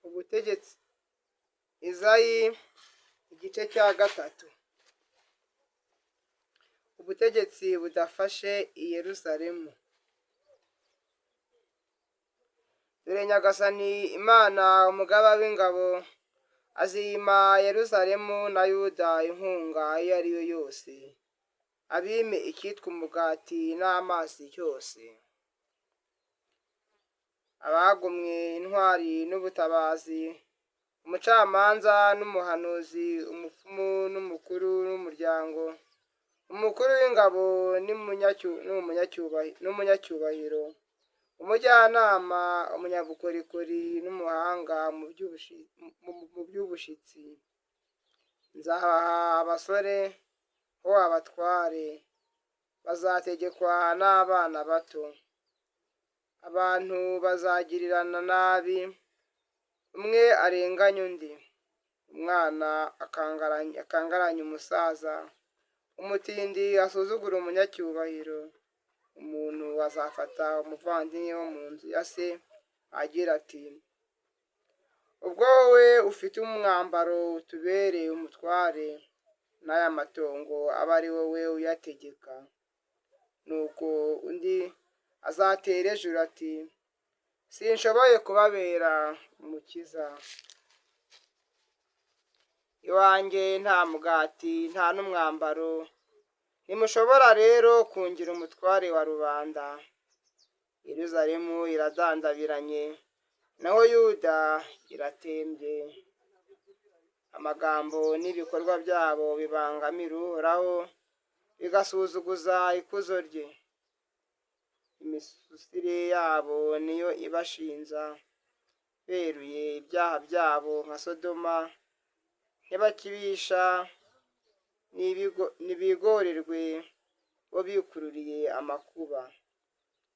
Ubutegetsi. Izayi igice cya gatatu. Ubutegetsi budafashe i Yerusalemu. Dore Nyagasani Imana umugaba w'ingabo azima Yerusalemu na Yuda inkunga iyo ari yo yose, abime icyitwa umugati n'amazi cyose. Abagomwe intwari n'ubutabazi, umucamanza n'umuhanuzi, umupfumu n'umukuru w'umuryango, umukuru w'ingabo n'umunyacyubahiro, umujyanama, umunyabukorikori n'umuhanga mu by'ubushyitsi. Nzabaha abasore ho abatware, bazategekwa n'abana bato. Abantu bazagirirana nabi, umwe arenganya undi, umwana akangaranya umusaza, umutindi asuzugura umunyacyubahiro. Umuntu azafata umuvandimwe wo mu nzu ya se agira ati: ubwo wowe ufite umwambaro utubereye umutware, n'aya matongo aba ari wowe uyategeka. Nuko undi azatera ejuru ati: sinshoboye kubabera umukiza. Iwanjye nta mugati nta n'umwambaro, ntimushobora rero kungira umutware wa rubanda. Yerusalemu iradandabiranye, naho Yuda iratembye. Amagambo n'ibikorwa byabo bibangamira Uhoraho, bigasuzuguza ikuzo rye. Imisusire yabo niyo ibashinja, beruye ibyaha byabo nka Sodoma. Ntibakibisha nibigorerwe, bo bikururiye amakuba.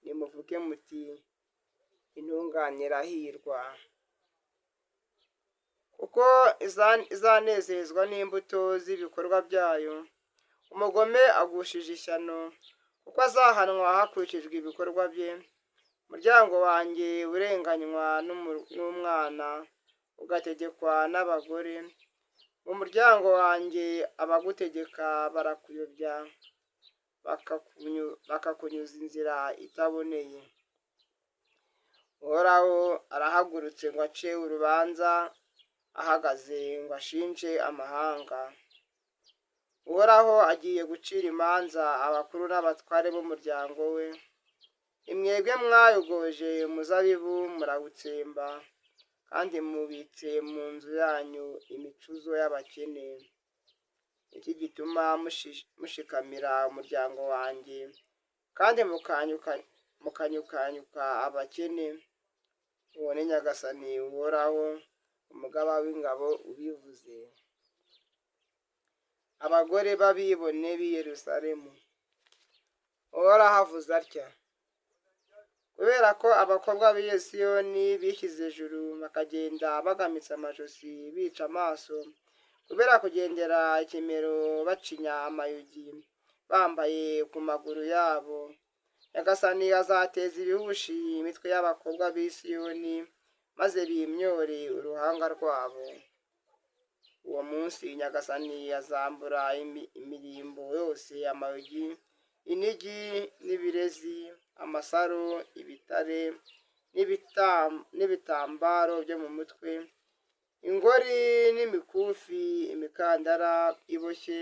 Nimuvuge muti: intungane irahirwa, kuko izanezezwa n'imbuto z'ibikorwa byayo. Umugome agushije ishyano, kuko azahanwa hakurikijwe ibikorwa bye. Umuryango wanjye urenganywa n'umwana, ugategekwa n'abagore. Mu muryango wanjye abagutegeka barakuyobya, bakakunyuza inzira itaboneye. Uhoraho arahagurutse ngo ace urubanza, ahagaze ngo ashinje amahanga. Uhoraho agiye gucira imanza abakuru n'abatware b'umuryango we. Imwebwe mwayogoje umuzabibu murawutsemba, kandi mubitse mu nzu yanyu imicuzo y'abakene. Iki gituma mushikamira umuryango wanjye, kandi mukanyukanyuka abakene. Uwo ni Nyagasani Uhoraho, umugaba w'ingabo ubivuze. Abagore b'abibone b'i Yerusalemu. Uhoraho avuze atya: kubera ko abakobwa b'i Siyoni bishyize ejuru, bakagenda bagamitse amajosi bica amaso, kubera kugendera ikimero bacinya amayugi, bambaye ku maguru yabo, Nyagasani azateza ibihushi imitwe y'abakobwa b'i Siyoni, maze bimyore uruhanga rwabo. Uwo munsi Nyagasani azambura imirimbo yose, amayugi, inigi n'ibirezi, amasaro, ibitare n'ibitambaro byo mu mutwe, ingori n'imikufi, imikandara iboshye,